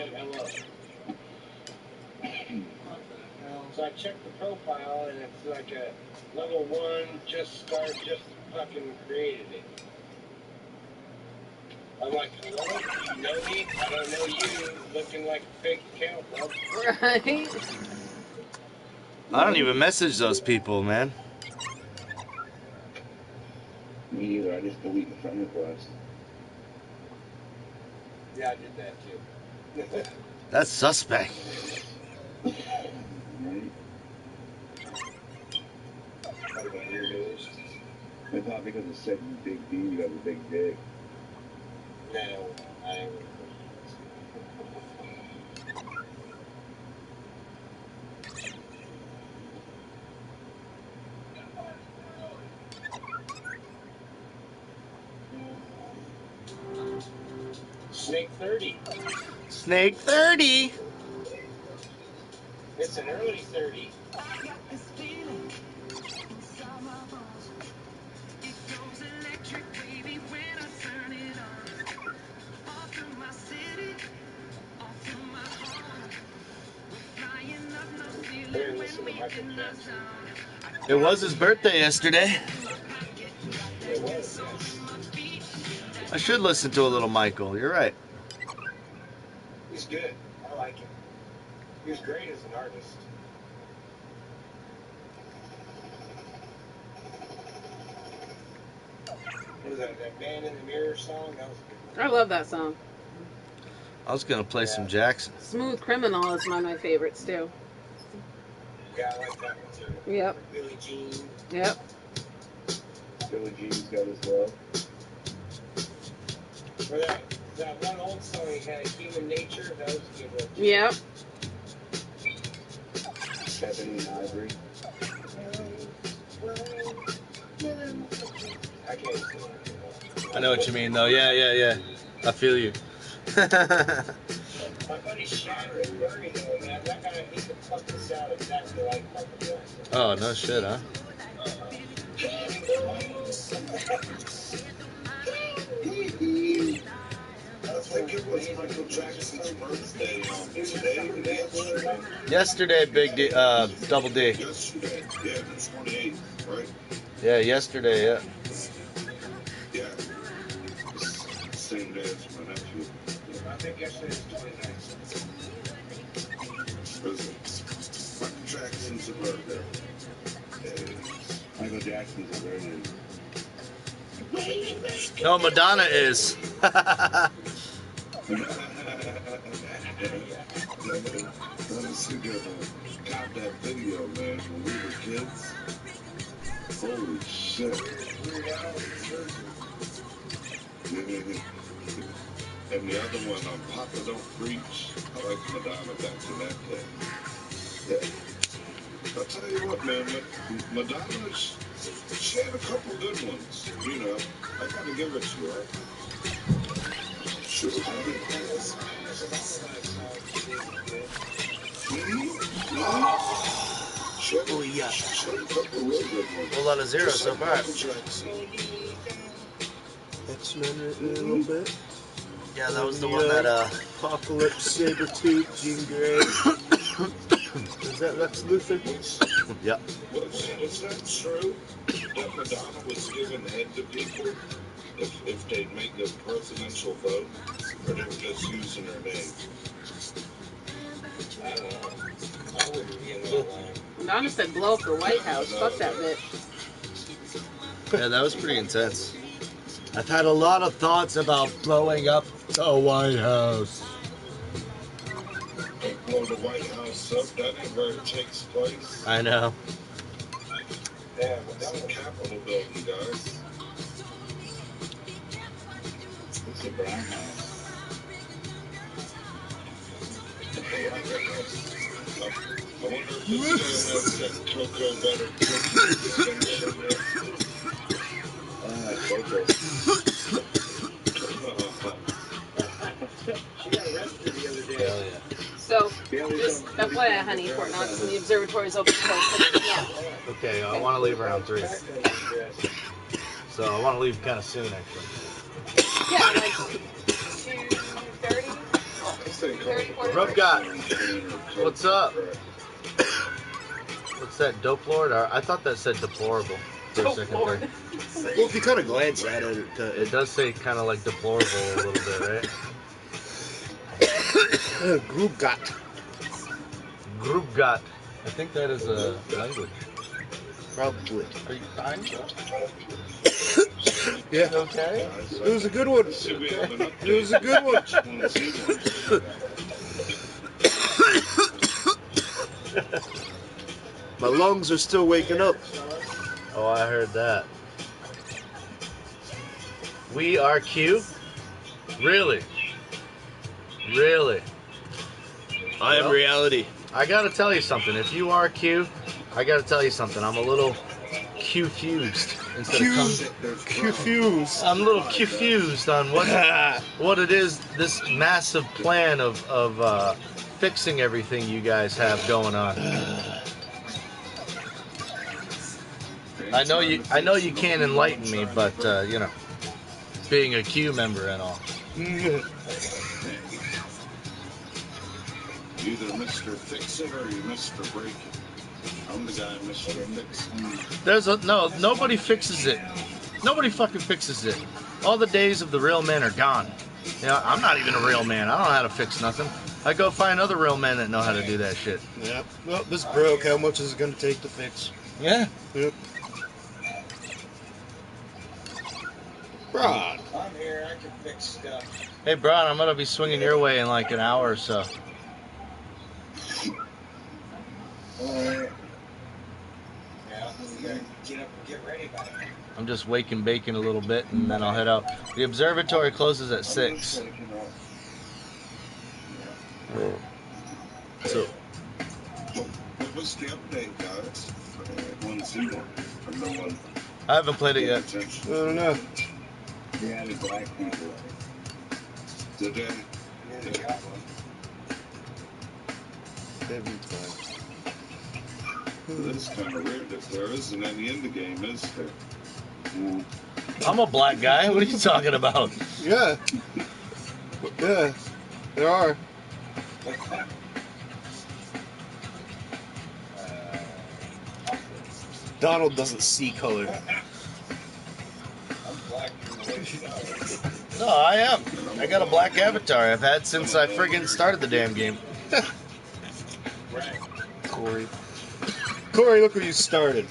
said hello. So I checked the profile, and it's like a level 1, just fucking created it. I'm like, hello, do you know me? I don't know you. Looking like a fake account, bro. Right? I don't even message those people, man. Me either. I just delete the friend request. Yeah, I did that too. That's suspect. Right? I thought because it said big D, you have a big dick. No, I Snake 30. Snake 30. It's an early 30. It was his birthday yesterday. It was, yes. I should listen to a little Michael. You're right. He's good. I like him. He's great as an artist. What was that Man in the Mirror song? That was good. I love that song. I was gonna play some Jackson. Smooth Criminal is one of my favorites too. Yeah, I like that one too. Yep. Billie Jean. Yep. Billie Jean's got his love. Or that one old song he had, Human Nature. That was a good one. Yep. Ebony and Ivory. I can't sing it. I know what you mean, though. Yeah. I feel you. My buddy Shatter in Murray, though, man, that guy, he could fucking sound exactly like Michael Jackson. Oh, no shit, huh? It was Michael Jackson's birthday today. Yesterday, Big D, Double D. Yesterday, yeah, the 28th, right? Yeah, yesterday, yeah. Yeah. Same day as my nephew. I think yesterday was 29th. Michael Jackson's a birthday. Michael Jackson's a birthday. No, Madonna is. Got that video, man, when we were kids. Holy shit. And the other one on Papa Don't Preach. I like Madonna back to that day. Yeah. I'll tell you what, man, Madonna, she had a couple good ones. You know, I gotta give it to her. Sure. Oh, yeah. Whole lot of zeros so far. X-Men written in a little bit. Yeah, that was the one that, Apocalypse, Sabretooth, Jean Grey. Is that Lex Luthor? Yep. Was that true? That Madonna was giving head to people if they'd make the presidential vote, or they were just using her name? I don't know. I wouldn't be in that line. Madonna said blow up the White House. Fuck that bitch. Yeah, that was pretty intense. I've had a lot of thoughts about blowing up the White House. They blow the White House up. That ain't where it takes place. I know. Yeah, but that's the Capitol building, guys. It's a brown house. I wonder if it still has that cocoa butter cookies. Cocoa. She got arrested the other day. Hell yeah. So, just FYI, honey, Fort Knox and the observatory's open until 6 p.m. Okay, I want to leave around 3. So I want to leave kind of soon, actually. Yeah, like 2:30. Rubgot, what's up? What's that, dope lord? Or, I thought that said deplorable for a second there. Well, if you kind of glance at it, It does say kind of like deplorable a little bit, right? Group got. Grubgot. I think that is a language. Probably. Are you fine? Yeah. You okay? It was a good one. It was a good one. My lungs are still waking up. Oh, I heard that. We are Q? Really? Really? I am reality. I gotta tell you something. If you are Q, I gotta tell you something. I'm a little Q-fused. Confused. I'm a little confused on what it is, this massive plan of fixing everything you guys have going on. I know you can't enlighten me, but you know, being a Q member and all. Either Mr. Fix It or you Mr. Break It. I'm the guy Mr. Fix It. Nobody fixes it. Nobody fucking fixes it. All the days of the real men are gone. You know, I'm not even a real man. I don't know how to fix nothing. I go find other real men that know how to do that shit. Yep. Well, this broke. How much is it going to take to fix? Yeah. Yep. Rod. I'm here. I can fix stuff. Hey, Brian, I'm gonna be swinging your way in like an hour or so. Alright. Yeah, we gotta get up and get ready by then. I'm just waking bacon a little bit, and then I'll head out. The observatory closes at 6. So, What was the update, guys? 1-0. No one I haven't played it paid yet. attention. I don't know. We added black people. Today, Yeah, they got one. it's kind of weird if there isn't any in the game, is there? I'm a black guy. What are you talking about? Yeah. Yeah. There are. Donald doesn't see color. I'm black from the waist down. No, I am. I got a black avatar. I've had since I friggin' started the damn game. Corey. Corey, look where you started.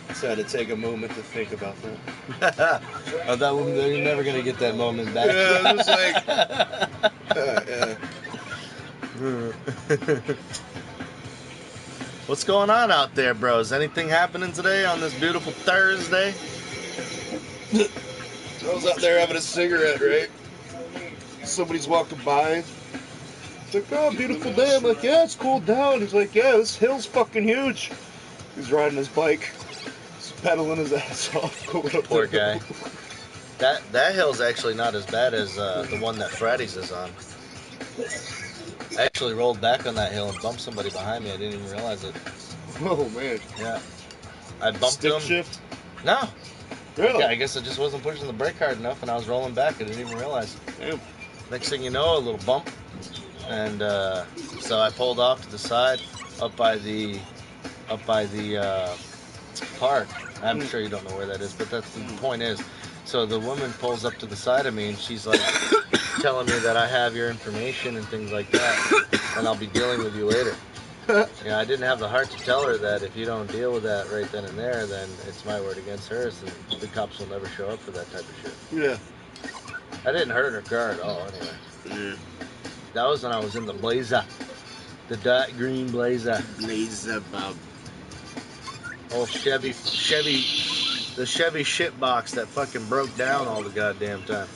Just had to take a moment to think about that. Oh, that one, you're never gonna get that moment back. Yeah, it was like, yeah. What's going on out there, bros? Anything happening today on this beautiful Thursday? I was out there having a cigarette, right? Somebody's walking by. It's like, oh, beautiful day. I'm like, yeah, it's cooled down. He's like, yeah, this hill's fucking huge. He's riding his bike. He's pedaling his ass off. Going up Poor the hill. guy. That hill's actually not as bad as the one that Freddy's is on. I actually rolled back on that hill and bumped somebody behind me. I didn't even realize it. Oh, man. Yeah. I bumped Stick him. shift? No. Really? Yeah, I guess I just wasn't pushing the brake hard enough, and I was rolling back. I didn't even realize. Damn. Next thing you know, a little bump, and so I pulled off to the side, up by the park. I'm sure you don't know where that is, but that's the point is. So the woman pulls up to the side of me, and she's like telling me that I have your information and things like that, and I'll be dealing with you later. Yeah, I didn't have the heart to tell her that if you don't deal with that right then and there, then it's my word against hers, and the cops will never show up for that type of shit. Yeah. I didn't hurt her car at all, anyway. Yeah. That was when I was in the Blazer. The dark green Blazer. Blazer, Bob. Old Chevy, the Chevy shit box that fucking broke down all the goddamn time.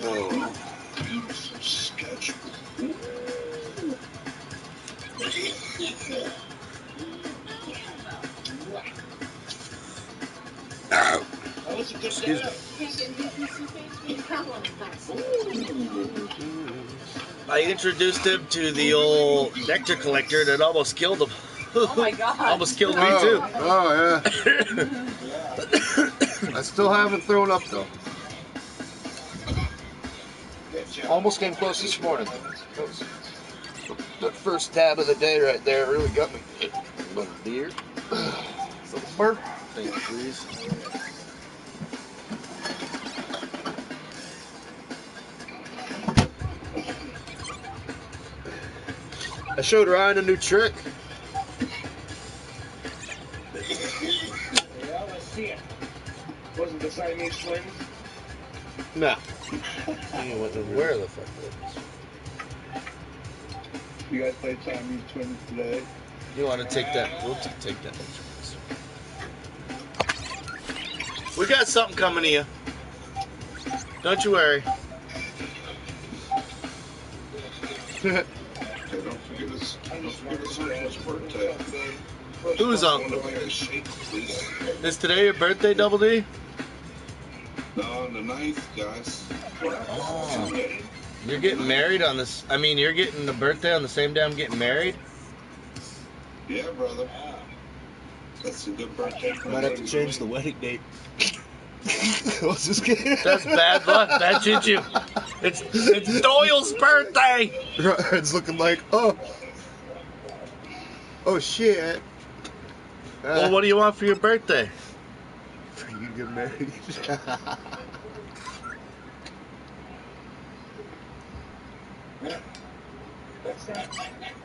Oh. Sketch. Those Excuse me. I introduced him to the old nectar collector that almost killed him. Oh my god. Almost killed me too. Oh, yeah. I still haven't thrown up, though. Almost came close this morning. That first dab of the day right there really got me. Little beer. Little burp. Thank you, please. I showed Ryan a new trick. Yeah, let's see it. Wasn't the Siamese twins? No. Where the fuck was this? You guys played Siamese twins today? You want to take that? We'll take that. We got something coming to you. Don't you worry. Okay, don't forget his uncle's birthday. Who's uncle? Go ahead, shake, please. Is today your birthday, Double D? No, on the 9th, guys. Oh. You're getting married on this. I mean, you're getting the birthday on the same day I'm getting married? Yeah, brother. That's a good birthday. Might have to change the wedding date. I was just kidding. That's bad luck. That juju. It's Doyle's birthday. Ryan's looking like, oh shit. Well, what do you want for your birthday? For you to get married.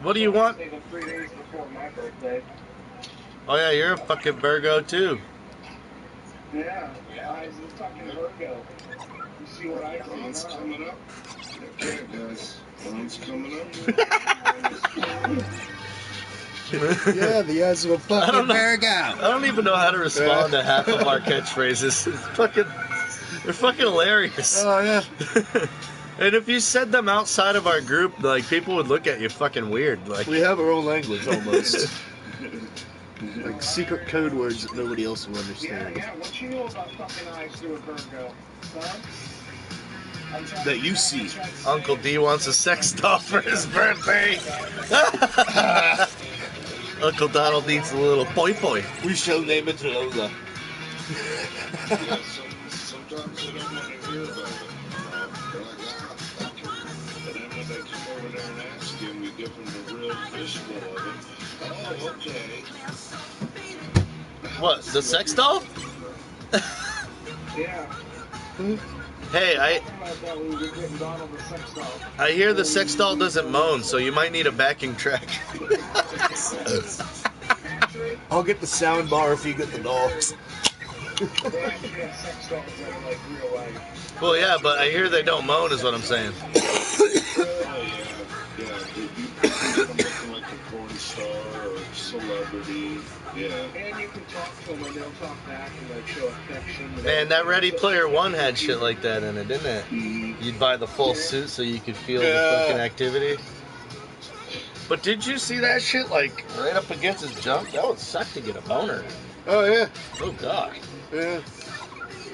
What do you want? 3 days before my birthday. Oh yeah, you're a fucking Virgo too. Yeah, I was talking to Virgo. You see what I Ron's see? coming up. Okay, guys. Ron's coming up. Yeah, the eyes of a I fucking don't know. Virgo. I don't even know how to respond to half of our catchphrases. They're fucking hilarious. Oh, yeah. And if you said them outside of our group, like people would look at you fucking weird. Like We have our own language almost. Like secret code words that nobody else will understand. Yeah, what you know about fucking eyes through a Virgo, son? That you see. Uncle D wants a sex doll for his birthday. Uncle Donald needs a little boy boy. We shall name it Lola. Yeah, sometimes they don't want to hear about it. They're like, fuck it. And then when they come over there and ask him, we give them the real visual of it. Oh, okay. What? The sex doll? Yeah. Hey, I thought we were getting Donald the sex doll. I hear the sex doll doesn't moan, so you might need a backing track. I'll get the sound bar if you get the doll. They actually have sex dolls that are like real life. Well, yeah, but I hear they don't moan, is what I'm saying. Oh, yeah. You them looking like a porn star or celebrity. Yeah. And you can talk to them and they'll talk back and they'll show affection. Man, that Ready Player One had shit like that in it, didn't it? Mm-hmm. You'd buy the full suit so you could feel the Yeah. fucking activity. But did you see that shit like right up against his junk? That would suck to get a boner. Oh, yeah. Oh god. Yeah.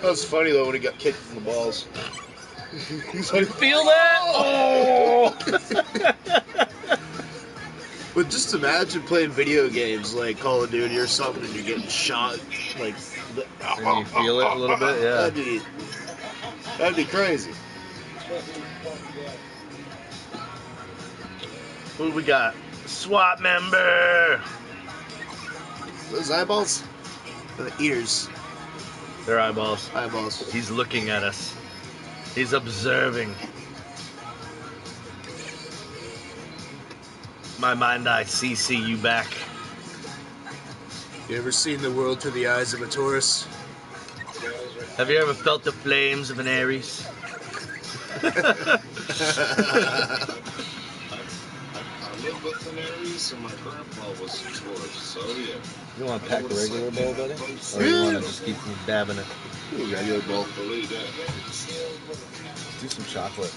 That was funny, though, when he got kicked in the balls. He's like, Feel that? Oh! but just imagine playing video games like Call of Duty or something and you're getting shot. Like, And you feel it a little bit, yeah. That'd be crazy. Who we got? SWAT member! Those eyeballs? The ears. Their eyeballs. Eyeballs. He's looking at us. He's observing. My mind eye see you back. You ever seen the world through the eyes of a Taurus? Have you ever felt the flames of an Aries? I lived with an Aries and my grandpa was a Taurus, so yeah. You want to pack a regular bowl, buddy? Or you want to just keep dabbing it? Ooh, regular ball. Believe that. Do some chocolate.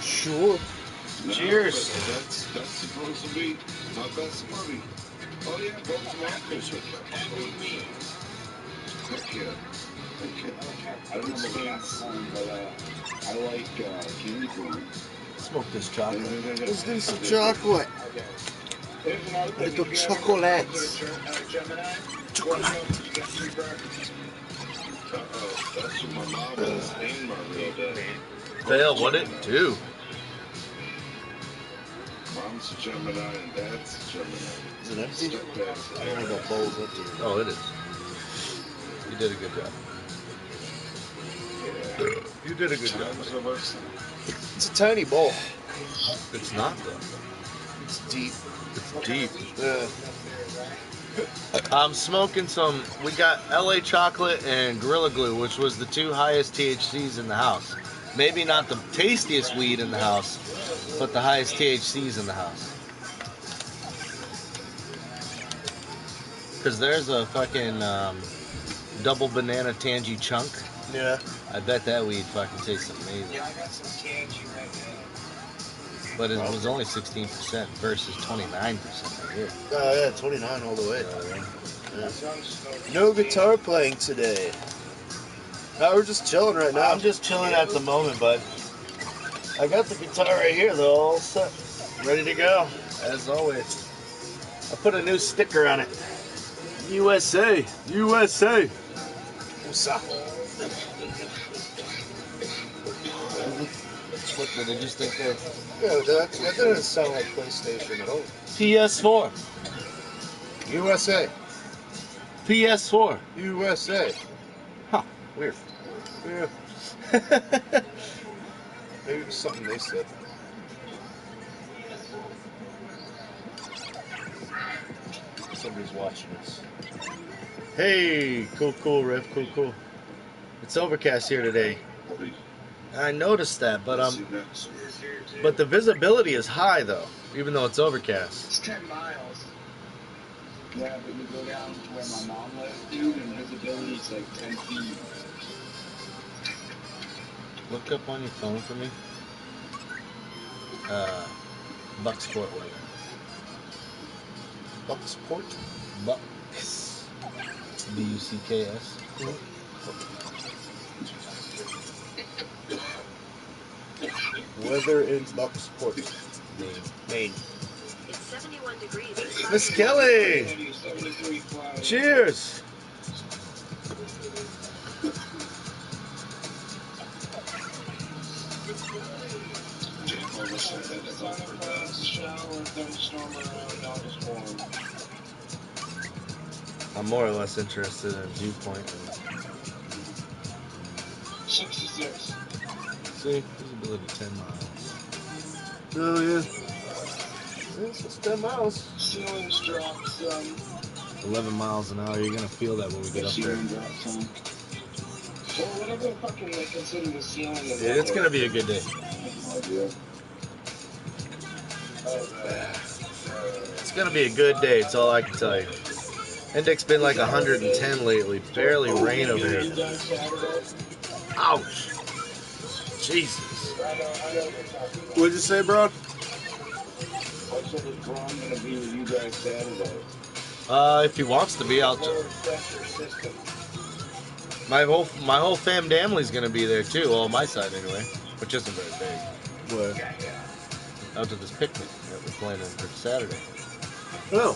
Sure. No, Cheers. but That's supposed to be my best buddy. Oh yeah, both my uncles are Capricorn. Heck yeah. I don't know the last one, but I like candy corn. Smoke this chocolate. Let's do some chocolate. Little chocolates. That's what my mom was named my real dad. Dale, what it do? Mom's a Gemini and Dad's a Gemini. Is it empty? Stepdad's I don't know about bowls empty. Oh, it is. You did a good job. You did a good job. Times of us. It's a tiny bowl. It's not though. It's deep. It's deep. Yeah. I'm smoking some. We got LA chocolate and Gorilla Glue, which was the two highest THCs in the house. Maybe not the tastiest weed in the house, but the highest THCs in the house. Because there's a fucking double banana tangy chunk. Yeah. I bet that weed fucking tastes amazing. Yeah, I got some tangy right now. But it was only 16% versus 29% right here. Oh yeah, 29 all the way. So I'm smoking. No guitar playing today. No, we're just chilling right now. I'm just chilling at the moment, bud. I got the guitar right here though, all set. Ready to go. As always. I put a new sticker on it. USA! USA! What's up? What did they just think there? Yeah, that didn't sound like PlayStation at all. PS4. USA! PS4. USA! Huh. Weird. Yeah. Maybe it was something they said. Somebody's watching us. Hey, cool, Riff, cool. It's overcast here today. I noticed that, but the visibility is high though, even though it's overcast. It's 10 miles. Yeah, but you go down to where my mom lives, dude, and visibility is like 10 feet. Look up on your phone for me. Bucksport weather. Bucksport? Bucks. B-U-C-K-S. Weather in Bucksport. Maine. It's 71 degrees. Miss Kelly! Cheers! I'm more or less interested in viewpoint. 66. See, visibility 10 miles. Oh yeah. This is 10 miles. Ceilings dropped some. 11 miles an hour. You're gonna feel that when we get up there. So whatever the fucking they consider the ceiling is. Yeah, it's gonna be a good day. It's gonna be a good day. It's all I can tell you. Index been like 110 lately. Barely rain over here. Ouch. Jesus. What'd you say, bro? I said, is Braun going to be with you guys Saturday? If he wants to be, I'll. My whole fam family's gonna be there too. Well, my side anyway, which isn't very big. What? Out to this picnic that we're planning for Saturday. Oh,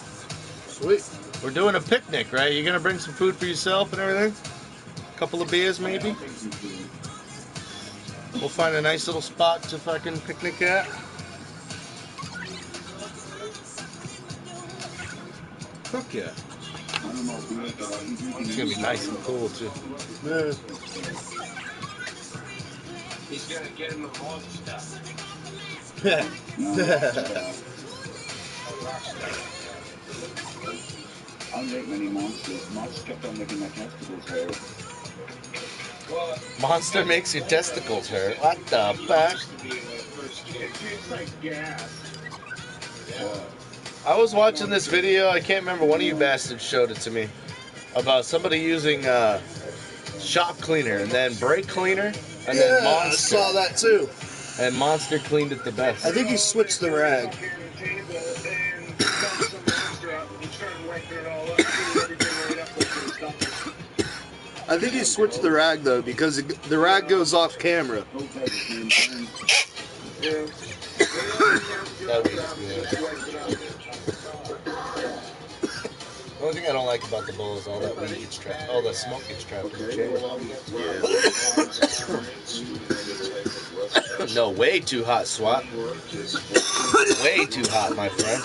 sweet. We're doing a picnic, right? You gonna bring some food for yourself and everything? A couple of beers, maybe. We'll find a nice little spot to fucking picnic at. Fuck yeah. It's gonna be nice and cool too. Yeah. He's going to get him the vlog stuff. I don't drink many monsters. Monsters kept on making my testicles hurt. Well, Monster makes your testicles hurt. What the fuck? it tastes like gas. I was watching this video. I can't remember. One of you bastards showed it to me about somebody using shop cleaner and then brake cleaner and then I Monster. saw that too. And Monster cleaned it the best. I think he switched the rag. I I think he switched the rag though because the rag goes off camera. That was good. The only thing I don't like about the bowl is all that weed gets trapped, all the smoke gets trapped in the chamber. No, way too hot, SWAT. Way too hot, my friend.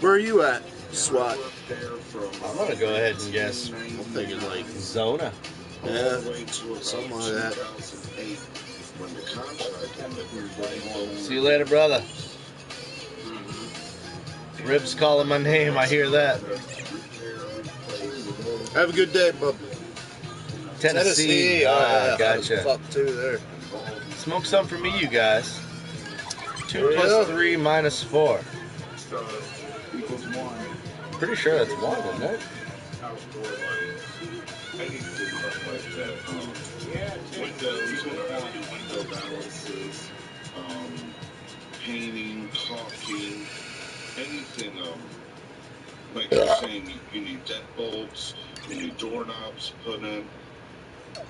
Where are you at, SWAT? I'm gonna go ahead and guess. I'm thinking like Zona. yeah, something like that. See you later, brother. Ribs calling my name, I hear that. Have a good day, bub. Tennessee. Ah, gotcha. Fuck too there. Smoke some for me, you guys. 2 plus 3 minus 4. Equals 1. Pretty sure that's 1, isn't it? Window balances, painting, caulking, anything. Like you're saying, you need deadbolts, you need doorknobs put in.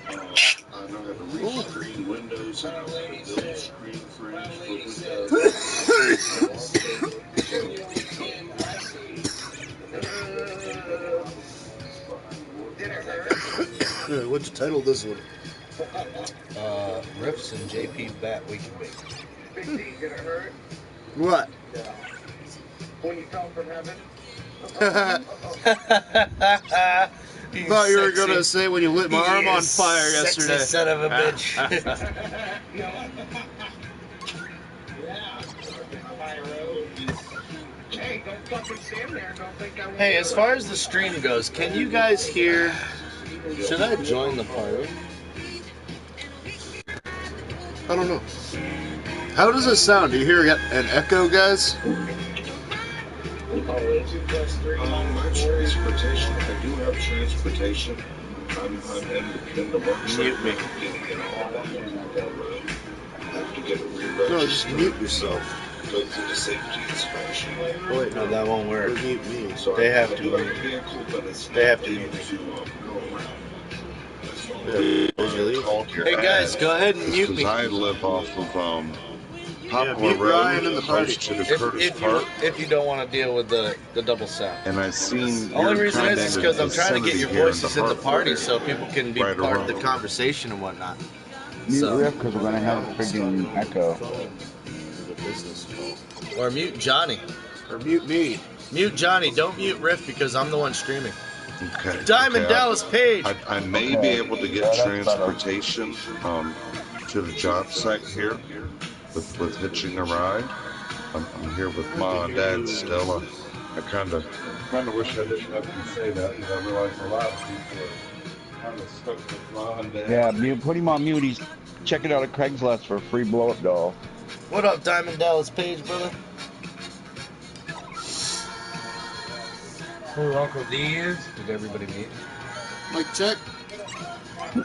I know how to re-screen windows, I know how to build screen frames for windows. What'd you title this one? Riffs and JPbat Weekend Bake. What? When you fell from heaven. Thought you were gonna say when you lit my arm on fire yesterday. Sexy son of a bitch. Hey, as far as the stream goes, can you guys hear? Should I join the party? I don't know. How does it sound? Do you hear an echo, guys? My transportation, I do have transportation. I'm in the works. Mute me. No, just mute yourself. Go through the safety inspection. Oh, wait, no, that won't work. Or mute me. So They have to I mute. vehicle, but it's They have to not mute me. go around. Hey guys, go ahead and mute me. Because I live off of Poplar mute Road, Ryan in the party. close to the Curtis Park. If you don't want to deal with the double sound. And I seen The only your reason kind is of because I'm trying to get your vicinity here voices in the Hartford party area. so people can be Right part of the around. conversation and whatnot. Mute So- Riff because we're going to have a freaking echo. Or mute Johnny. Or mute me. Mute Johnny. Don't mute Riff because I'm the one streaming. Okay. Diamond okay. Dallas Page. I may be able to get transportation to the job site here with hitching a ride. I'm here with Mom and Dad still. I kind of wish I didn't have to say that because I realize a lot of people are kind of stuck with Mom and Dad. Yeah, mute, put him on mute. He's checking out a Craigslist for a free blow-up doll. What up, Diamond Dallas Page, brother? Who Uncle D is? Did everybody meet? Mic check. Well,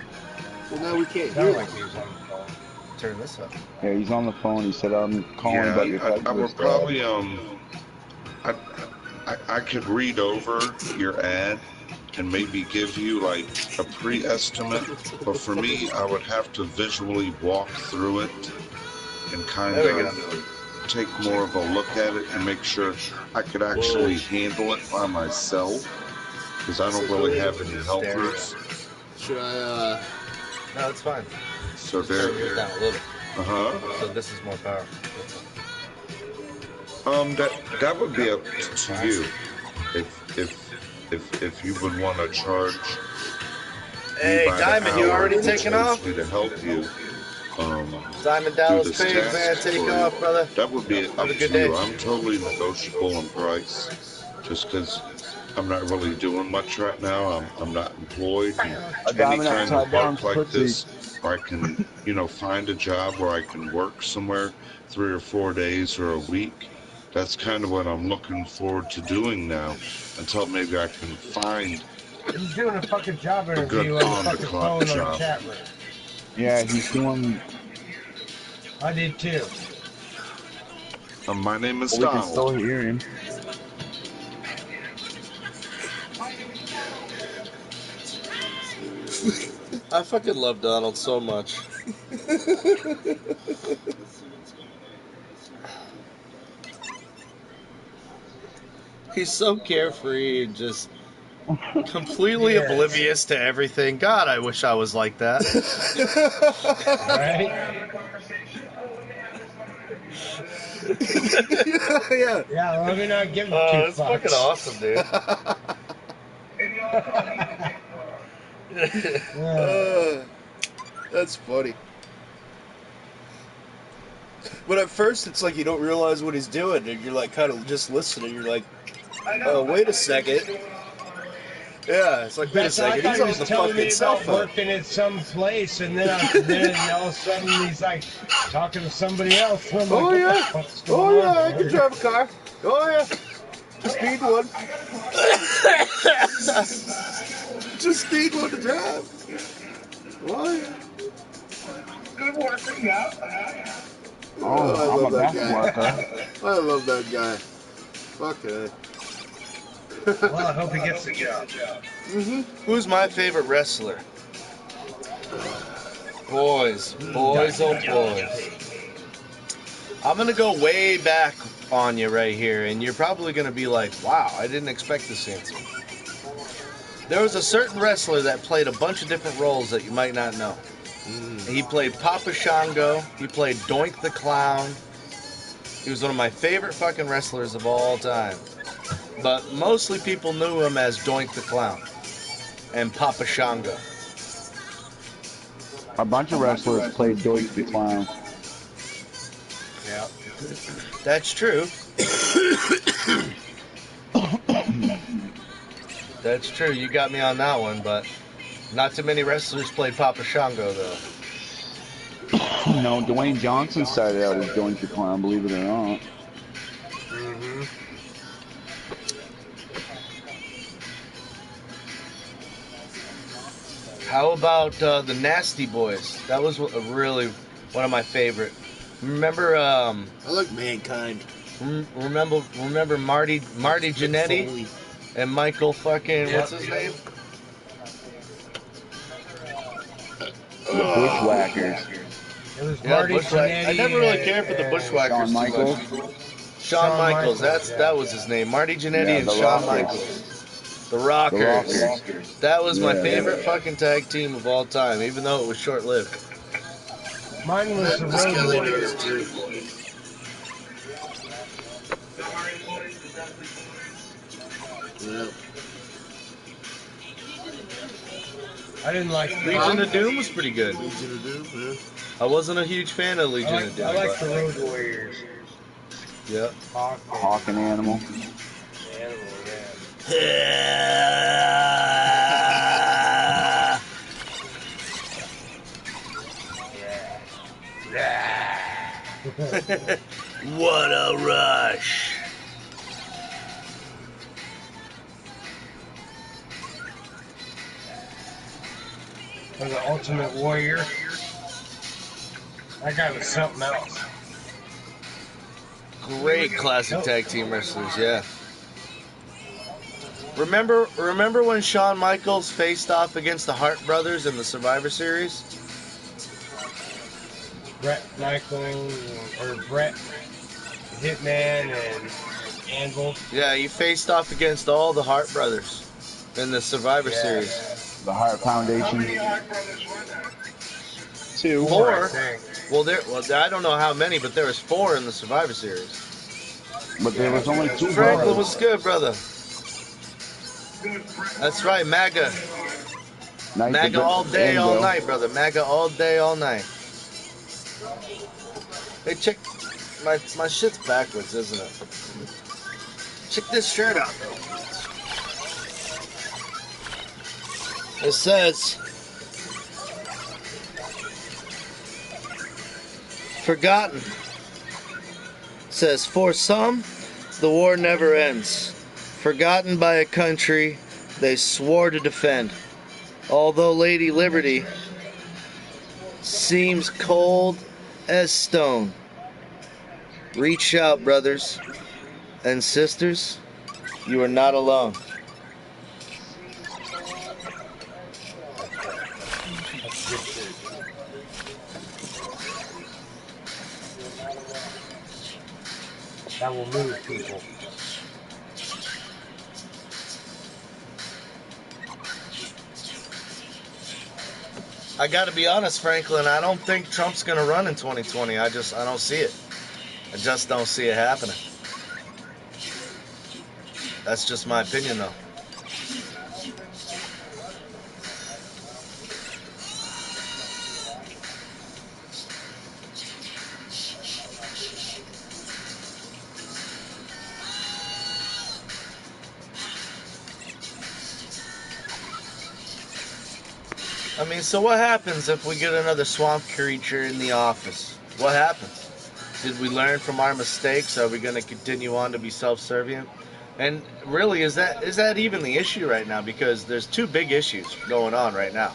now we can't hear. Sound like he was on the phone. Turn this up. Yeah, he's on the phone. He said, I'm calling about your I would Craigslist doll. probably I could read over your ad and maybe give you like a pre-estimate, but for me, I would have to visually walk through it and kind There we of take more of a look at it and make sure I could actually handle it by myself, because I don't really have any helpers. Should I, No, it's fine. So Turn yours there. down a little. So this is more powerful. That would be up to you. If you would want to charge. Hey, me by the Diamond, you hour already taking off? potentially to help you. Diamond do Dallas this Page, task man, take for off, you. brother. That would be up Have a to good you. day. I'm totally negotiable in price, just because I'm not really doing much right now. I'm not employed. And A any diamond kind upside of down work like pussy. this, where I can, find a job where I can work somewhere 3 or 4 days or a week. That's kind of what I'm looking forward to doing now, until maybe I can find. He's doing a fucking job good interview on the fucking on-the-clock phone or job. the chat room. Yeah, he's doing... I did too. My name is We can still Donald. hear him. I fucking love Donald so much. He's so carefree and just completely oblivious to everything. God, I wish I was like that. Right? Yeah. Yeah, let me not give him Oh, two that's fucking fucks. awesome, dude. That's funny. But at first, it's like you don't realize what he's doing, and you're like kind of just listening. You're like, oh, wait a second. Yeah, it's like, wait a That's, I second. thought He's he on was the telling fucking me cell about phone. working at some place, and then all of a sudden he's like talking to somebody else. And I'm like, Oh, what the yeah. fuck's Oh, going yeah, on I here? can drive a car. Oh, yeah. Just need one. Just need one to drive. Oh, yeah. Good worker, yeah. Oh, I I'm love a that best guy. worker. I love that guy. Fucking Well, I hope he gets the job. Who's my favorite wrestler? Boys, oh boys. I'm gonna go way back on you right here, and you're probably gonna be like, wow, I didn't expect this answer. There was a certain wrestler that played a bunch of different roles that you might not know. He played Papa Shango, he played Doink the Clown. He was one of my favorite fucking wrestlers of all time. But mostly people knew him as Doink the Clown and Papa Shango. A bunch of wrestlers played Doink the Clown. Yeah. That's true. That's true. You got me on that one, but not too many wrestlers played Papa Shango, though. No, Dwayne Johnson started out as Doink the Clown, believe it or not. How about the Nasty Boys? That was really one of my favorite. Remember, I like Mankind. remember Marty Jannetty and Michael fucking what's his name? The Bushwhackers. It was Yeah, Marty Jannetty. I never really cared for the Bushwhackers Shawn too Michaels. much. Shawn Michaels, that was his name. Marty Jannetty and the Shawn Rockers. Michaels. The Rockers. The Rockers. That was my Yeah. favorite fucking tag team of all time, even though it was short-lived. Mine was the Road Warriors. Yeah. I didn't like Legion of Doom was pretty good. Legion of Doom, yeah. I wasn't a huge fan of Legion of Doom. I like but- the Road Warriors. Yeah. Hawk and Animal. Animal, yeah. What a rush. Or the Ultimate Warrior. That guy was something else. Great classic tag team wrestlers, yeah. Remember when Shawn Michaels faced off against the Hart brothers in the Survivor Series? Brett Michaels, or Brett Hitman and Anvil. Yeah, he faced off against all the Hart brothers in the Survivor Series. The Hart Foundation. 2. Four. I think. Well, I don't know how many, but there was 4 in the Survivor Series. But there was only 2 Franklin brothers. was good, brother. That's right, MAGA. MAGA all day, all night, brother. MAGA all day, all night. Hey, check my shit's backwards, isn't it? Check this shirt out, though. It says, forgotten. It says, for some, the war never ends. Forgotten by a country they swore to defend. Although Lady Liberty seems cold as stone. Reach out, brothers and sisters. You are not alone. that will move people. I got to be honest, Franklin. I don't think Trump's going to run in 2020. I don't see it. I just don't see it happening. That's just my opinion, though. I mean, so what happens if we get another swamp creature in the office? What happens? Did we learn from our mistakes? Are we going to continue on to be self-servient? And really, is that even the issue right now? Because there's two big issues going on right now.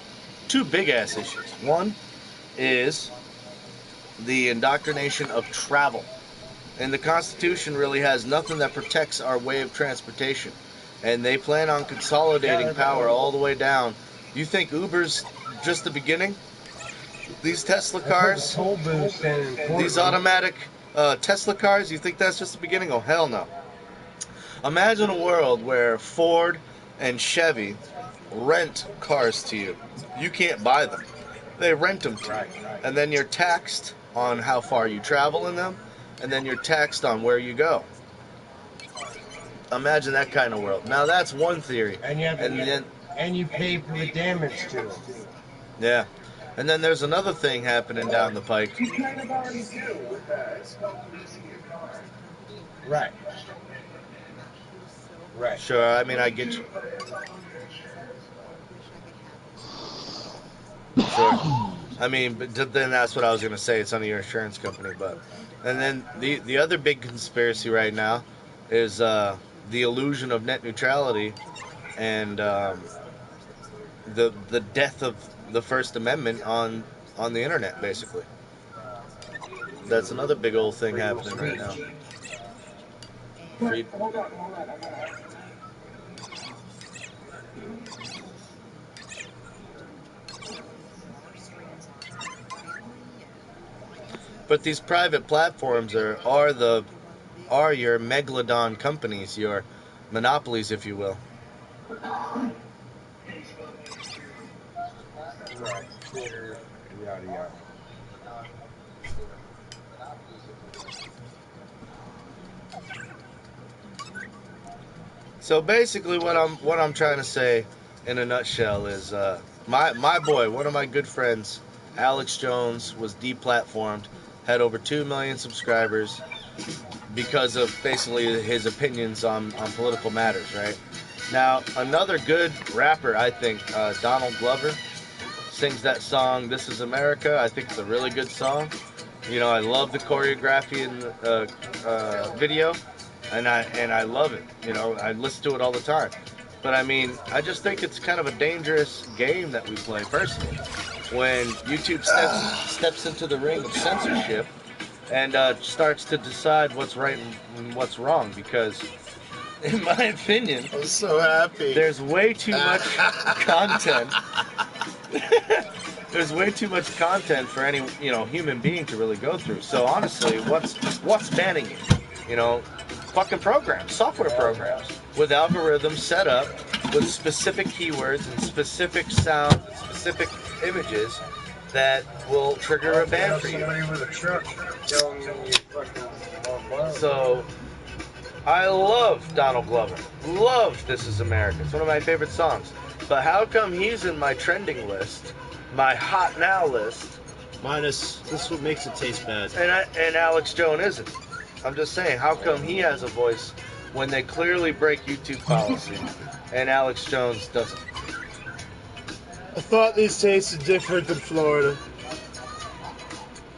Two big-ass issues. One is the indoctrination of travel. And the Constitution really has nothing that protects our way of transportation. And they plan on consolidating power all the way down. You think Uber's just the beginning? These Tesla cars, these automatic Tesla cars, you think that's just the beginning? Oh, hell no. Imagine a world where Ford and Chevy rent cars to you. You can't buy them. They rent them to you. And then you're taxed on how far you travel in them, and then you're taxed on where you go. Imagine that kind of world. Now, that's one theory. And you pay for the damage to it. Yeah. And then there's another thing happening down the pike. You kind of already do with it's called leasing your car. Right. Right. Sure, I mean, I get you. Sure. I mean, but then that's what I was going to say. It's under your insurance company. And then the other big conspiracy right now is the illusion of net neutrality and the death of the First Amendment on the internet, basically. That's another big old thing happening right now. Hold on. But these private platforms are your megalodon companies, your monopolies, if you will. Right. Twitter, yada yada. So basically, what I'm trying to say, in a nutshell, is my boy, one of my good friends, Alex Jones, was deplatformed, had over 2 million subscribers because of basically his opinions on political matters. Right now, another good rapper, I think, Donald Glover, sings that song "This Is America." I think it's a really good song. You know, I love the choreography in the video. And I love it. You know, I listen to it all the time. But I mean, I just think it's kind of a dangerous game that we play personally. When YouTube steps into the ring of censorship and starts to decide what's right and what's wrong, because in my opinion, I'm so happy. There's way too much content. There's way too much content for any human being to really go through. So honestly, what's banning you? You know, fucking programs, software programs with algorithms set up with specific keywords and specific sounds and specific images that will trigger a ban for you. So, I love Donald Glover. Love This Is America. It's one of my favorite songs. But how come he's in my trending list, my hot now list? This is what makes it taste bad. And Alex Jones isn't. I'm just saying, how come he has a voice when they clearly break YouTube policy and Alex Jones doesn't? I thought these tasted different than Florida.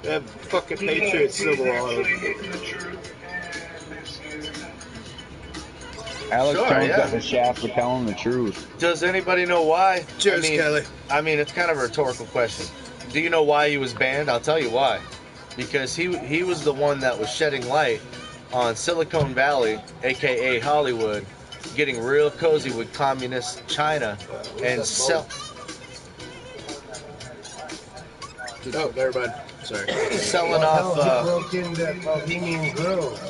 They have fucking Patriot symbol on them. Alex Sure, Jones yeah. got the shaft for telling the truth. Does anybody know why? Cheers, Kelly. I mean, it's kind of a rhetorical question. Do you know why he was banned? I'll tell you why. Because he was the one that was shedding light on Silicon Valley, aka Hollywood, getting real cozy with communist China and sell. Oh, never mind. Sorry. Selling off. Broke into Bohemian Grove.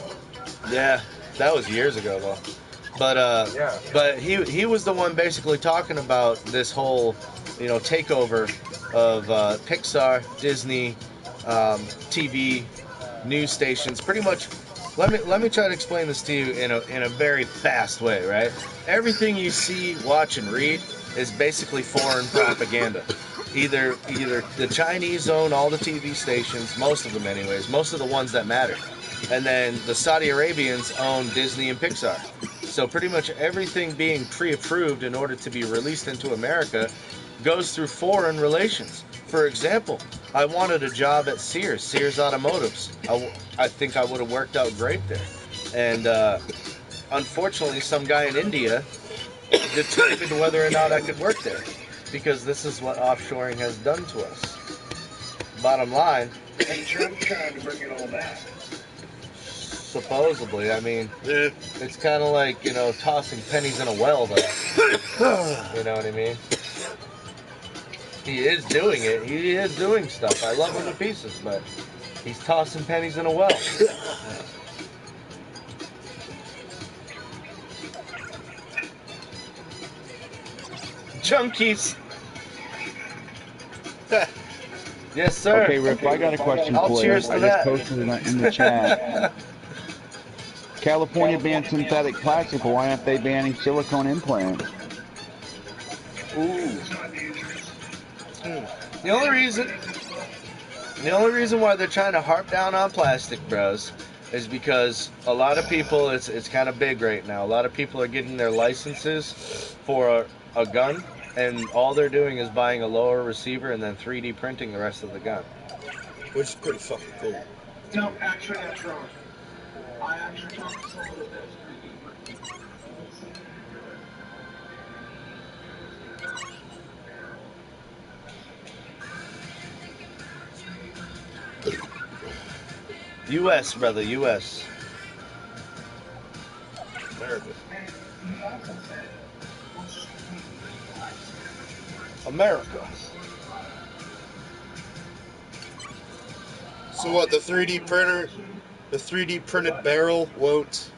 Yeah, that was years ago though. But Yeah. but he was the one basically talking about this whole, takeover of Pixar, Disney, TV, news stations. Pretty much, let me try to explain this to you in a very fast way, right? Everything you see, watch, and read is basically foreign propaganda. Either the Chinese own all the TV stations, most of them anyways, most of the ones that matter. And then the Saudi Arabians own Disney and Pixar. So pretty much everything being pre-approved in order to be released into America goes through foreign relations. For example, I wanted a job at Sears Automotives. I think I would have worked out great there. And unfortunately, some guy in India determined whether or not I could work there. Because this is what offshoring has done to us. Bottom line, And Trump trying to bring it all back. supposedly, I mean, Yeah. it's kind of like, tossing pennies in a well, though. You know what I mean? He is doing it. He is doing stuff. I love him to pieces, but he's tossing pennies in a well. Junkies. Yes, sir. Okay, Riff, I got a question I'll for you. cheers to I that. just posted it in the chat. California banned synthetic plastic, but why aren't they banning silicone implants? Ooh. The only reason why they're trying to harp down on plastic, bros, is because a lot of people, it's kind of big right now. A lot of people are getting their licenses for a gun, and all they're doing is buying a lower receiver and then 3D printing the rest of the gun. Which is pretty fucking cool. No, actually, that's wrong. I actually talked to someone that does 3D. U.S., brother, U.S. America. America. So what, the 3D printed barrel won't,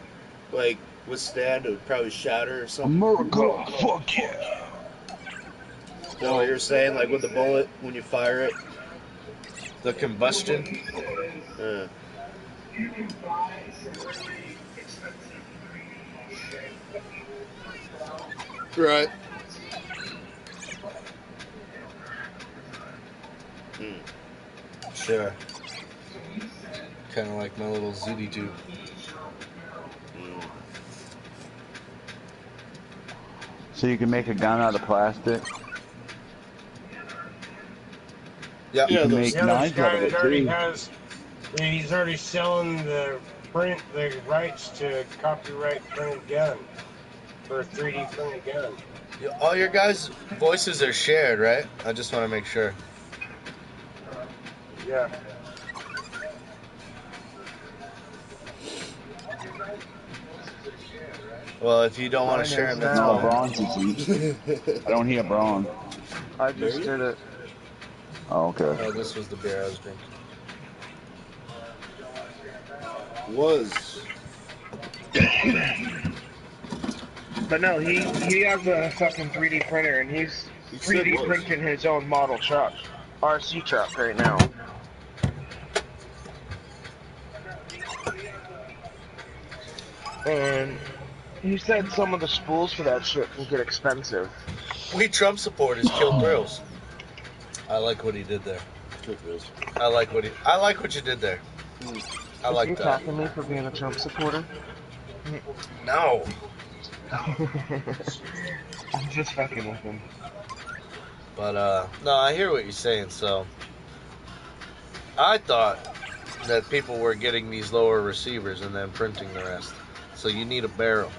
withstand? It would probably shatter or something? America, fuck yeah. Is that what you're saying? Like with the bullet, when you fire it? The combustion. Right. Sure. Kind of like my little zooty tube. So you can make a gun out of plastic? Yep. You can those- make Yeah, this knives out of guy it already too. he's already selling the rights to copyright printed gun for a 3D printed gun. All your guys' voices are shared, right? I just want to make sure. Yeah. Well, if you don't want Mine to share is them, that's now. No, fine. bronze is I don't hear bronze. I just did it. Oh, okay. Oh, this was the beer I was drinking. Was. But no, he has a fucking 3D printer and he's He said 3D was. printing his own model truck, RC truck right now. And he said some of the spools for that shit can get expensive. We Trump supporters kill thrills. I like what he did there. I like what you did there. I Is like he that. attacking me for being a Trump supporter? No. I'm just fucking with him. But no, I hear what you're saying. So I thought that people were getting these lower receivers and then printing the rest. So you need a barrel.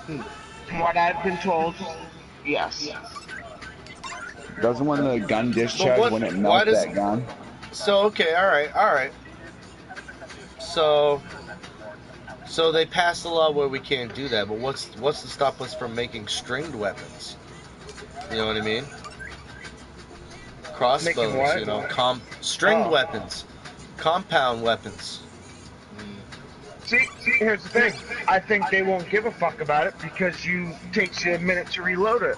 From what I've been told, yes. Doesn't when the gun discharge, what- when it why melts does- that gun? So okay, all right. So they passed a law where we can't do that. But what's to stop us from making stringed weapons? You know what I mean? Crossbows, Making what? stringed Oh. weapons, compound weapons. See, here's the thing. I think they won't give a fuck about it because you takes you a minute to reload it.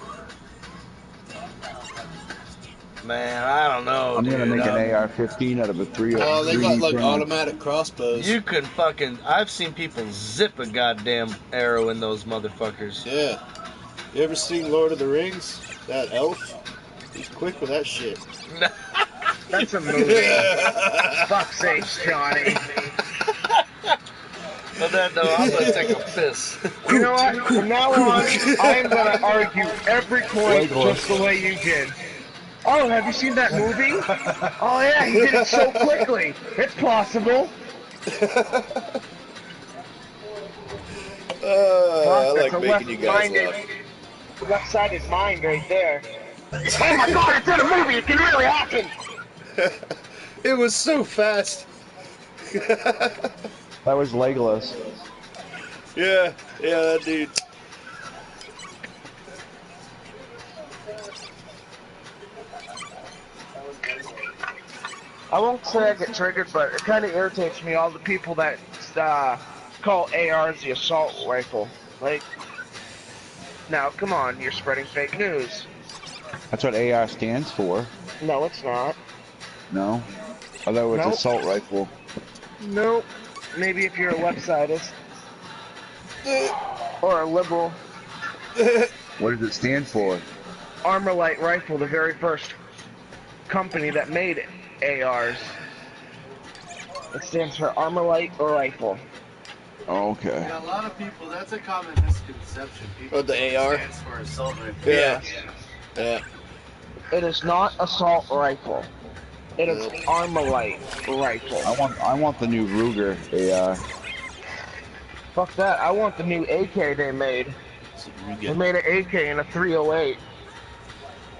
Man, I don't know, I'm dude. gonna make an AR-15 out of a 3D. Oh, they got like printer. automatic crossbows. You can fucking... I've seen people zip a goddamn arrow in those motherfuckers. Yeah. You ever seen Lord of the Rings? That elf? He's quick with that shit. That's a movie. Fuck's sakes, Johnny. But then, though, I'm gonna take a piss. You know what? From now on, I'm gonna argue every point just the way you did. Oh, have you seen that movie? Oh yeah, he did it so quickly. It's possible. I like making you guys laugh. Left-sided mind right there. Oh my god, it's in a movie! It can really happen! It was so fast. That was Legolas. Yeah, that dude. I won't say I get triggered, but it kind of irritates me, all the people that call ARs the assault rifle. Like, now, come on, you're spreading fake news. That's what AR stands for. No, it's not. No? I thought it was Nope. assault rifle. Nope. Maybe if you're a left-sidist. Or a liberal. What does it stand for? Armor Light Rifle, the very first company that made ARs. It stands for Armor Light Rifle. Oh, okay. Yeah, a lot of people, that's a common misconception. People the AR? stands for assault rifle. Yeah. It is not assault rifle. It is Armor Light Rifle. I want the new Ruger AR. Fuck that, I want the new AK they made. They made an AK in a 308.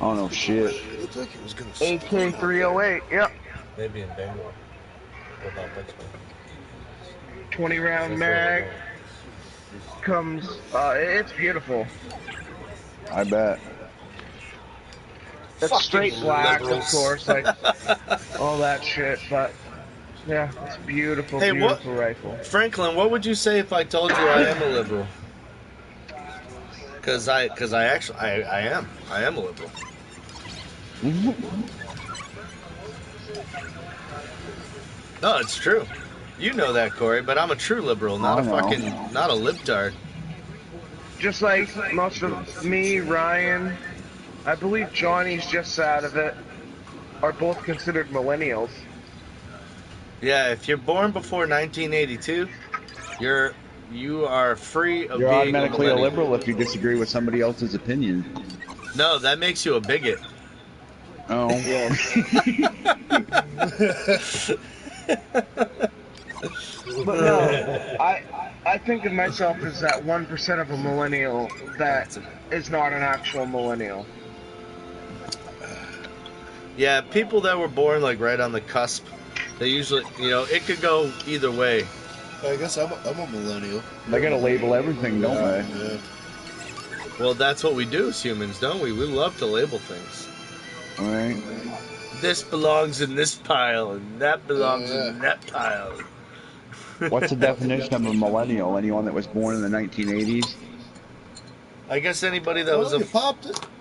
Oh no shit. It looked like it was gonna AK 308, yep. Maybe in Bangalore. But not Richmond. 20 round mag. Comes, it's beautiful. I bet. It's straight black, of course, like all that shit, but yeah, it's a beautiful, Hey, beautiful rifle. Franklin, what would you say if I told you I am a liberal? Because I actually am a liberal. No, it's true. You know that, Corey, but I'm a true liberal, not not a libtard. Just like most of me, Ryan, I believe Johnny's just out of it, are both considered millennials. Yeah, if you're born before 1982, you are free of You're being automatically a millennial. liberal if you disagree with somebody else's opinion. No, that makes you a bigot. Oh. Yeah. But no, I think of myself as that 1% of a millennial that is not an actual millennial. Yeah, people that were born like right on the cusp, they usually, it could go either way. I guess I'm a millennial. They gotta label everything, don't they? Yeah. Well, that's what we do as humans, don't we? We love to label things. Alright. This belongs in this pile, and that belongs in that pile. What's the definition of a millennial? Anyone that was born in the 1980s? I guess anybody that was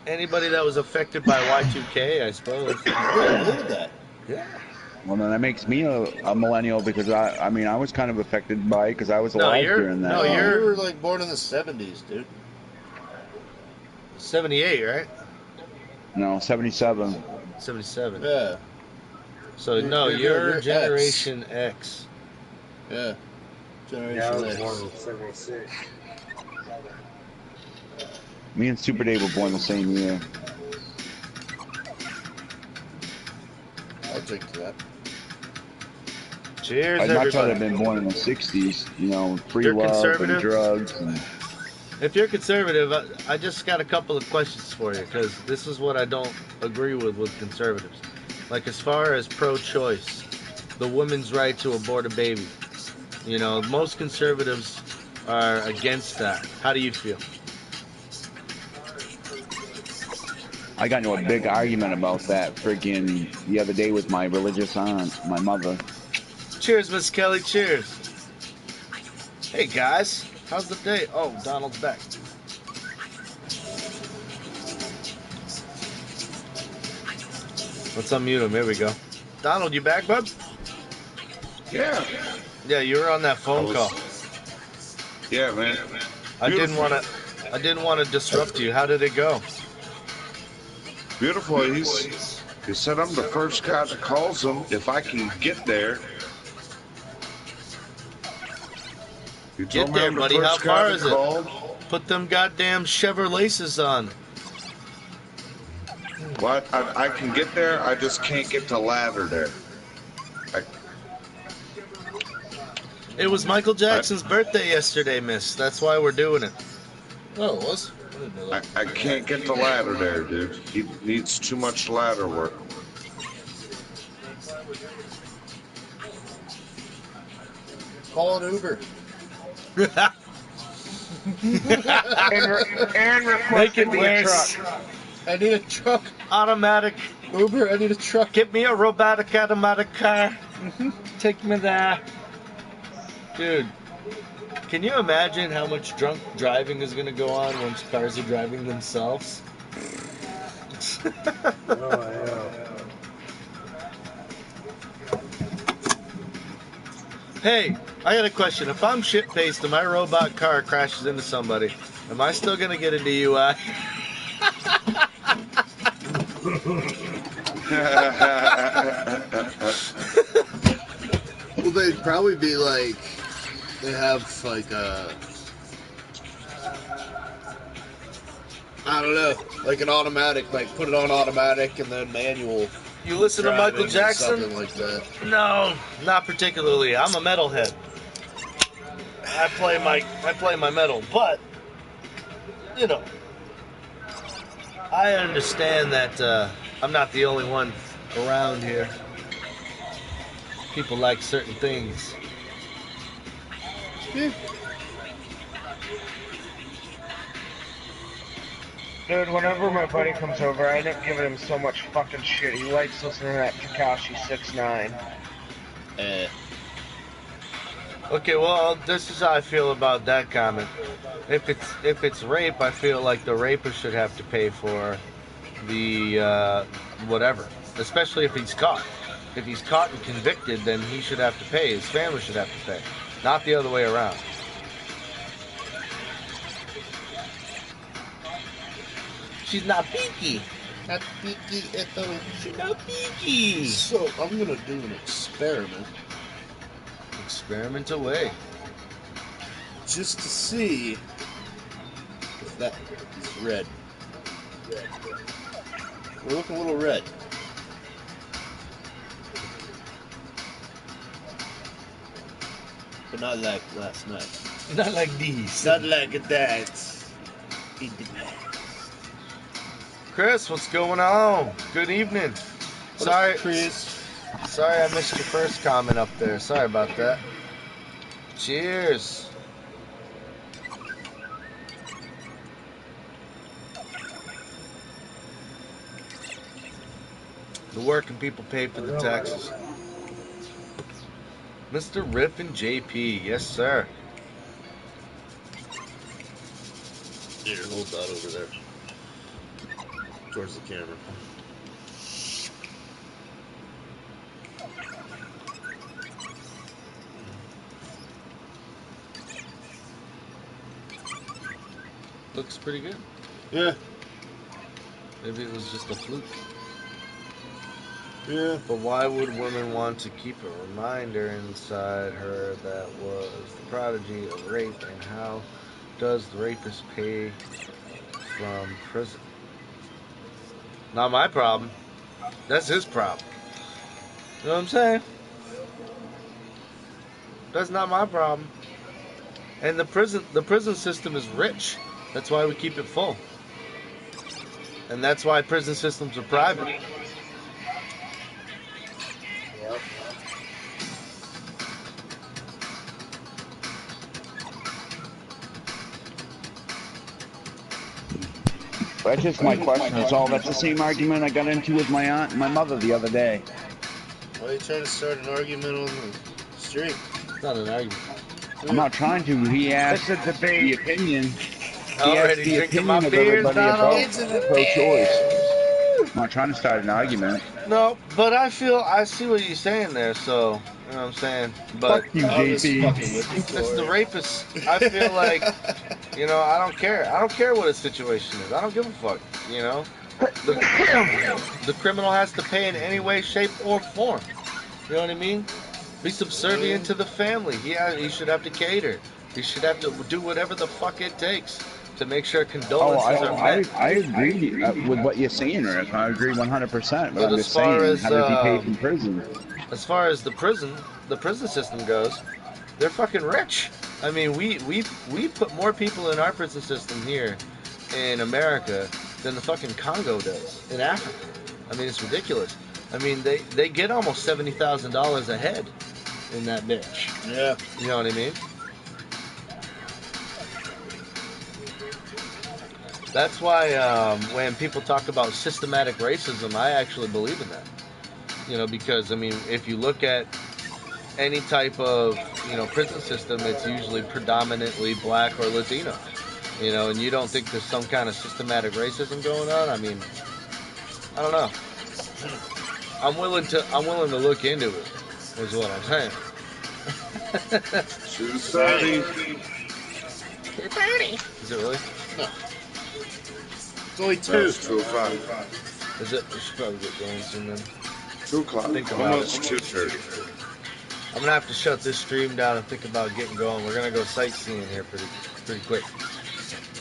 anybody that was affected by Y2K, I suppose. Look at that. Yeah. Well, then that makes me a millennial because I mean I was kind of affected by it because I was alive during that. No, You were like born in the 70s, dude. 78, right? No, 77. 77. Yeah. So You're you're Generation X. Yeah. Generation Yeah, I was X. born in 76. Me and Super Dave were born the same year. I'll drink to that. Cheers, I'd much rather everybody. have been born in the 60s, free You're love conservative? and drugs. And... If you're conservative, I just got a couple of questions for you, because this is what I don't agree with conservatives. Like, as far as pro-choice, the woman's right to abort a baby. Most conservatives are against that. How do you feel? I got into a big argument about that friggin' the other day with my religious aunt, my mother. Cheers, Miss Kelly. Cheers. Hey guys, how's the day? Oh, Donald's back. Let's unmute him. Here we go. Donald, you back, bud? Yeah. Yeah, you were on that phone call. Yeah, man. I didn't want to disrupt you. How did it go? Beautiful. He said I'm the first guy that calls him if I can get there. You Get there, buddy. How far is it? Put them goddamn Chevrolaces on. What? I can get there. I just can't get the ladder there. It was Michael Jackson's birthday yesterday, miss. That's why we're doing it. Oh, it was? I didn't know that. I can't get the ladder there, dude. He needs too much ladder work. Call an Uber. and request Make it me a worse. truck. I need a truck. Automatic. Uber, I need a truck. Get me a robotic automatic car. Take me there. Dude, can you imagine how much drunk driving is going to go on once cars are driving themselves? Hey, I got a question. If I'm shit-faced and my robot car crashes into somebody, am I still going to get a DUI? Well, they'd probably be like, they have like a, I don't know, like an automatic, like put it on automatic and then manual. You listen to Michael driving or Jackson? something like that. No, not particularly. I'm a metalhead. I play my metal, but you know, I understand that I'm not the only one around here. People like certain things. Yeah. Dude, whenever my buddy comes over, I end up giving him so much fucking shit. He likes listening to that Tekashi 6ix9ine. Okay, well, this is how I feel about that comment. If it's rape, I feel like the rapist should have to pay for the whatever, especially if he's caught. If he's caught and convicted, then he should have to pay. His family should have to pay, not the other way around. She's not peaky. Not peaky at all. She's not peaky. So I'm gonna do an experiment. Experiment away. Just to see if that is red. We're looking a little red. But not like last night. Not like these. Not like that. Chris, what's going on? Good evening. Sorry, Chris. Sorry I missed your first comment up there. Sorry about that. Cheers. The working people pay for the taxes. Mr. Riff and JP, yes sir. Here, hold that over there. Towards the camera. Looks pretty good. Yeah. Maybe it was just a fluke. Yeah. But why would women want to keep a reminder inside her that was the prodigy of rape, and how does the rapist pay from prison? Not my problem. That's his problem. You know what I'm saying? That's not my problem. And the prison system is rich. That's why we keep it full. And that's why prison systems are private. Yep. That's just my question. Is all that's the same argument I got into with my aunt and my mother the other day. Why are you trying to start an argument on the street? It's not an argument. I'm not trying to. He asked It's a the debate. opinion. He Already asked the drinking my opinion of beers, everybody Donald? about pro-choice. I'm not trying to start an argument. No, but I see what you're saying there, so, you know what I'm saying? But Fuck you, I'm just fucking JP. with you, it's the Floyd. rapist. I feel like, you know, I don't care. I don't care what his situation is. I don't give a fuck, you know? The criminal has to pay in any way, shape, or form. You know what I mean? Be subservient to the family. He should have to cater. He should have to do whatever the fuck it takes to make sure Oh, condolences are met. I agree with what you're saying, Rick. I agree 100%. But But I'm as just far saying, as how does he pay from prison? as far as the prison system goes, they're fucking rich. I mean, we put more people in our prison system here in America than the fucking Congo does in Africa. I mean, it's ridiculous. I mean, they get almost $70,000 a head in that bitch. Yeah. You know what I mean? That's why when people talk about systematic racism, I actually believe in that. You know, because I mean, if you look at any type of, you know, prison system, it's usually predominantly black or Latino. You know, and you don't think there's some kind of systematic racism going on? I mean, I don't know. I'm willing to look into it, is what I'm saying. 2:30. Is it really? No. It's only No, 2. it's 2:05. Is it? We should probably get going soon then. 2 o'clock. Think about Almost it. 2:30. I'm gonna have to shut this stream down and think about getting going. We're gonna go sightseeing here pretty quick.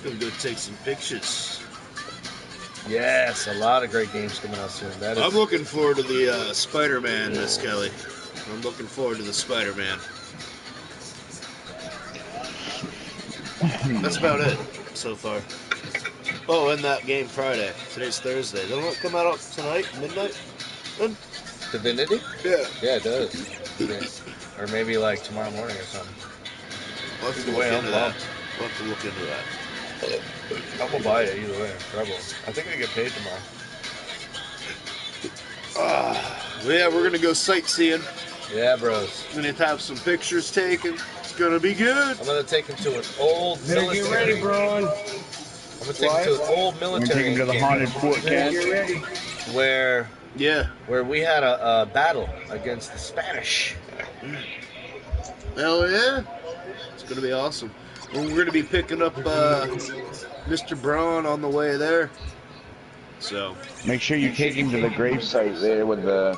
Gonna go take some pictures. Yes, a lot of great games coming out soon. That is. I'm looking forward to the Spider-Man, Miss Kelly. I'm looking forward to the Spider-Man. That's about it so far. Oh, and that game Friday. Today's Thursday. Doesn't it come out tonight, midnight? Divinity? Yeah. Yeah, it does. Yeah. Or maybe like tomorrow morning or something. I'll have to Either look way, I'm into that. bummed. I'll have to look into that. I'm gonna buy it either way. Trouble. I think I get paid tomorrow. Well, yeah, we're gonna go sightseeing. Yeah, bros. We're gonna have some pictures taken. It's gonna be good. I'm gonna take him to an old Better military. get ready, Braun. I'm gonna take him to an old I'm gonna military take him to the camp haunted fort, Better Ken. get ready. where we had a battle against the Spanish. Hell yeah. It's gonna be awesome. Well, we're gonna be picking up Mr. Braun on the way there. So Make sure you take him to the gravesite there with the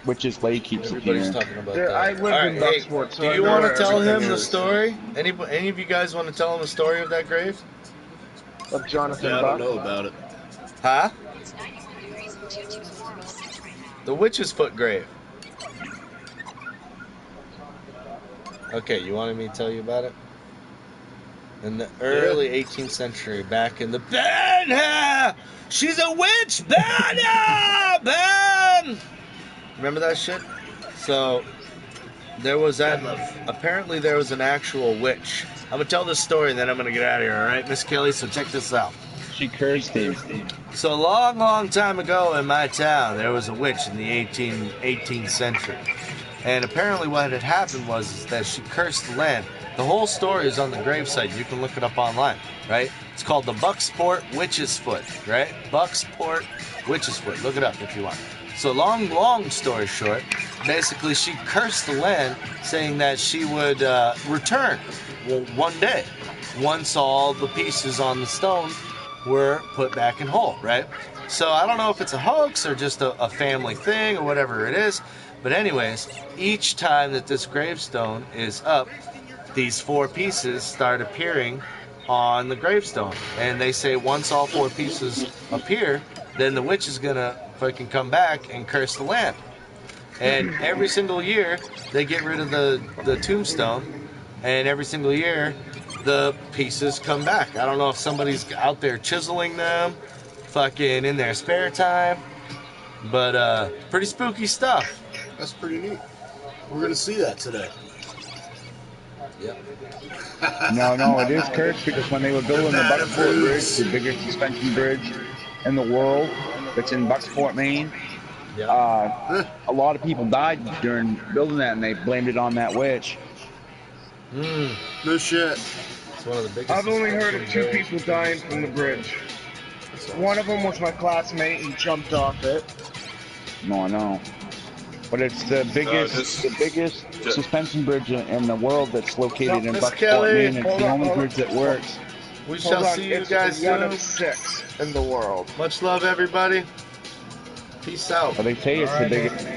Witch's Lake keeps Everybody's appearing. talking about There, that. I lived All in right, hey, Bucksport, so do I you know want to where tell everything him the is. story? Any of you guys want to tell him the story of that grave? Of Jonathan yeah, I Buck. don't know about it. Huh? The Witch's Foot grave. Okay, you wanted me to tell you about it? In the early 18th century, back in the Ben! She's a witch! Ben! Remember that shit? So, there was apparently there was an actual witch. I'm gonna tell this story and then I'm gonna get out of here, alright, Miss Kelly? So check this out. She cursed him. So a long time ago in my town, there was a witch in the 18th century. And apparently what had happened was that she cursed the land. The whole story is on the gravesite. You can look it up online, right? It's called the Bucksport Witch's Foot, right? Bucksport Witch's Foot. Look it up if you want. So long story short, basically she cursed the land saying that she would return one day once all the pieces on the stone were put back in whole, right? So I don't know if it's a hoax or just a family thing or whatever it is, but anyways, each time that this gravestone is up, these 4 pieces start appearing on the gravestone, and they say once all 4 pieces appear, then the witch is gonna fucking come back and curse the land. And every single year they get rid of the tombstone, and every single year the pieces come back. I don't know if somebody's out there chiseling them fucking in their spare time, but pretty spooky stuff. That's pretty neat. We're gonna see that today. Yep. No, it is cursed because when they were building the Bucksport Bridge, the biggest suspension bridge in the world, that's in Bucksport, Maine, a lot of people died during building that, and they blamed it on that witch. No shit. It's one of the biggest. I've only heard of 2 suspension people bridge. dying from the bridge. One of them was my classmate. He jumped off it. No, I know. But it's the biggest suspension bridge in the world that's located in Miss Bucksport, Kelly. Maine. It's the only bridge that works. We shall see you guys It's one soon. of 6 in the world. Much love, everybody. Peace out. But they say it's the biggest.